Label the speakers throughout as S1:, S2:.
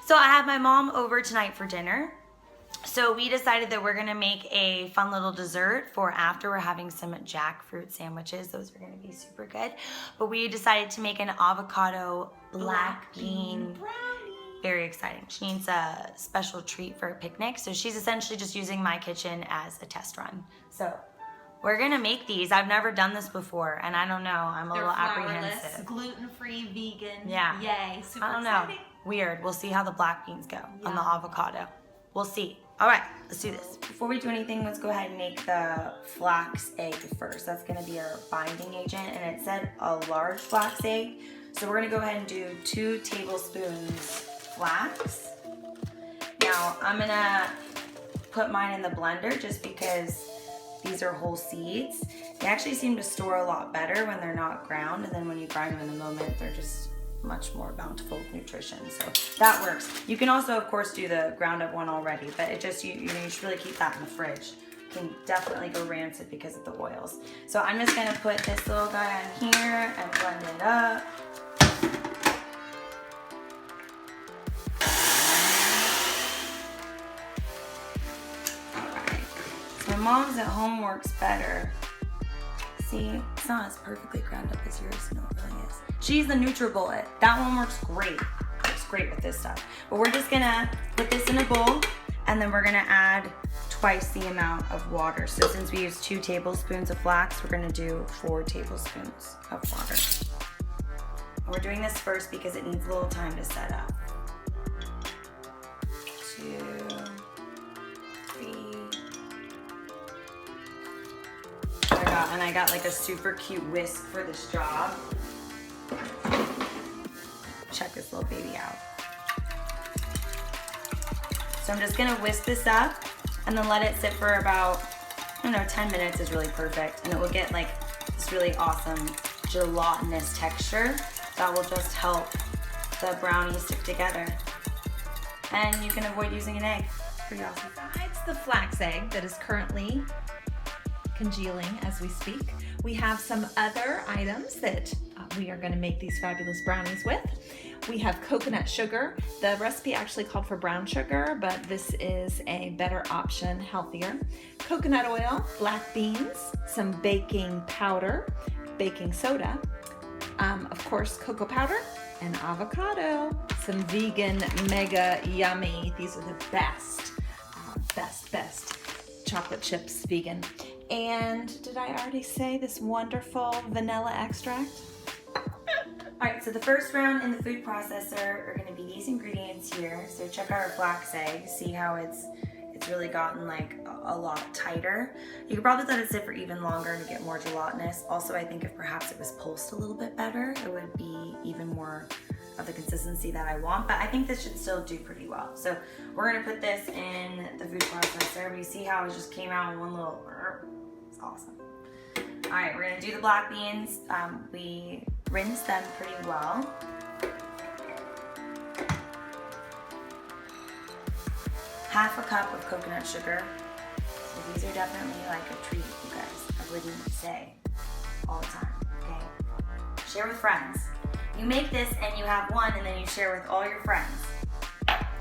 S1: So I have my mom over tonight for dinner. So we decided that we're gonna make a fun little dessert for after. We're having some jackfruit sandwiches. Those are gonna be super good. But we decided to make an avocado black bean
S2: brownie.
S1: Very exciting. She needs a special treat for a picnic. So she's essentially just using my kitchen as a test run. So we're gonna make these. I've never done this before, and I don't know. I'm a little apprehensive.
S2: Gluten-free, vegan.
S1: Yeah.
S2: Yay. Super
S1: I don't know.
S2: exciting.
S1: Weird. We'll see how the black beans go on the
S2: Yeah.
S1: avocado. We'll see. All right, let's do this. Before we do anything, let's go ahead and make the flax egg first. That's gonna be our binding agent, and it said a large flax egg. So we're gonna go ahead and do 2 tablespoons flax. Now, I'm gonna put mine in the blender just because these are whole seeds. They actually seem to store a lot better when they're not ground, and then when you grind them in the moment, they're just much more bountiful with nutrition. So that works. You can also, of course, do the ground up one already, but it just, you should really keep that in the fridge. It can definitely go rancid because of the oils. So I'm just gonna put this little guy in here and blend it up. My mom's at home works better. See, it's not as perfectly ground up as yours. No, it really is. She's the NutriBullet. That one works great. Works great with this stuff. But we're just gonna put this in a bowl, and then we're gonna add twice the amount of water. So since we use 2 tablespoons of flax, we're gonna do 4 tablespoons of water. And we're doing this first because it needs a little time to set up. 2, 3. And I got like a super cute whisk for this job. Check this little baby out. So I'm just gonna whisk this up and then let it sit for about, I don't know, 10 minutes is really perfect. And it will get like this really awesome gelatinous texture that will just help the brownies stick together. And you can avoid using an egg. Pretty awesome.
S2: Besides the flax egg that is currently congealing as we speak, we have some other items that we are going to make these fabulous brownies with. We have coconut sugar. The recipe actually called for brown sugar, but this is a better option, healthier. Coconut oil, black beans, some baking powder, baking soda, of course cocoa powder, and avocado. Some vegan mega yummy, these are the best chocolate chips vegan. And did I already say this wonderful vanilla extract?
S1: All right, so the first round in the food processor are gonna be these ingredients here. So check out our flax egg, see how it's really gotten like a lot tighter. You could probably let it sit for even longer to get more gelatinous. Also, I think if perhaps it was pulsed a little bit better, it would be even more of the consistency that I want, but I think this should still do pretty well. So we're gonna put this in the food processor. We see how it just came out in one little, it's awesome. All right, we're gonna do the black beans. We rinse them pretty well. Half a cup of coconut sugar. So these are definitely like a treat, you guys. I wouldn't say all the time, okay? Share with friends. You make this and you have one and then you share with all your friends.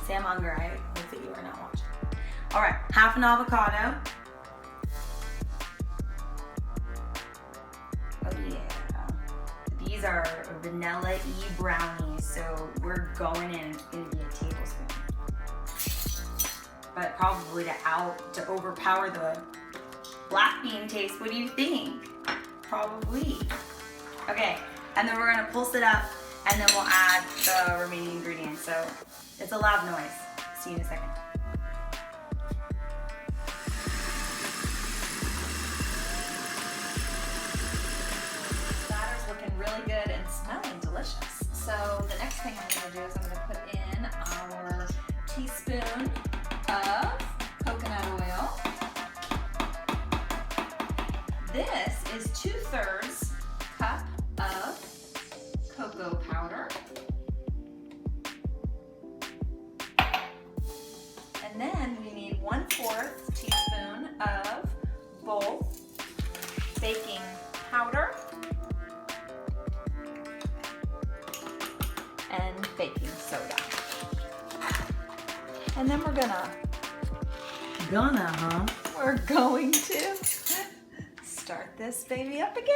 S1: Sam Unger, I hope that you are not watching. All right, half an avocado. Oh yeah. These are vanilla-y brownies, so we're going in, it's gonna be a tablespoon. But probably to overpower the black bean taste. What do you think? Probably. Okay, and then we're gonna pulse it up and then we'll add the remaining ingredients. So it's a loud noise. See you in a second.
S2: Batter's looking really good and smelling delicious. So the next thing I'm gonna do is I'm gonna put in our teaspoon of coconut oil. This is 2/3 cup of cocoa powder. And then we need 1/4 teaspoon of both baking powder and baking soda. And then we're going to start this baby up again.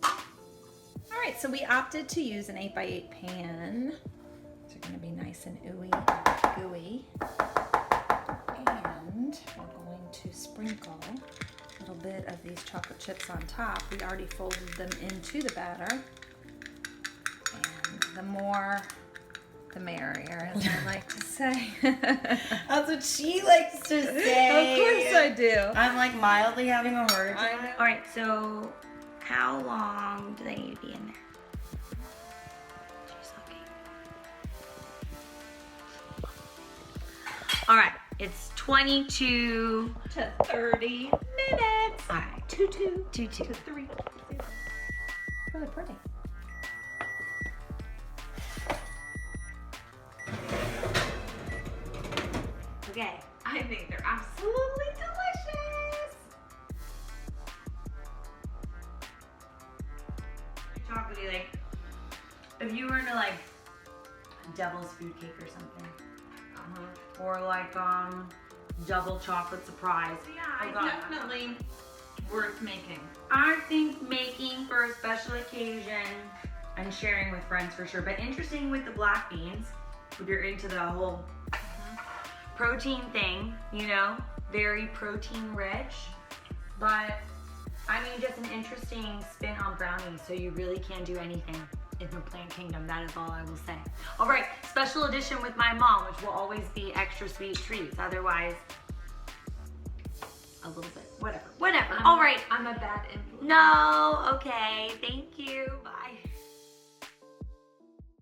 S2: All right, so we opted to use an 8x8 pan. They're gonna be nice and gooey. And we're going to sprinkle a little bit of these chocolate chips on top. We already folded them into the batter. And the more, the merrier, as I like to say.
S1: That's what she likes to say.
S2: Of course I do.
S1: I'm like mildly having a heart
S2: I
S1: attack.
S2: know.
S1: All right, so how long do they need to be in there? She's looking. All right, it's 22
S2: to 30 minutes.
S1: All right,
S2: 2
S1: 2
S2: to 3. Really pretty.
S1: Okay.
S2: I think they're absolutely delicious.
S1: Chocolatey, like if you were into like devil's food cake or something, or like double chocolate surprise.
S2: Yeah,
S1: Oh, God.
S2: definitely worth making.
S1: I think making for a special occasion and sharing with friends for sure. But interesting with the black beans, if you're into the whole protein thing, you know, very protein rich. But I mean, just an interesting spin on brownies. So you really can do anything in the plant kingdom. That is all I will say. All right, special edition with my mom, which will always be extra sweet treats. Otherwise, a little bit, whatever. All right.
S2: I'm a bad influence.
S1: No, okay, thank you, bye.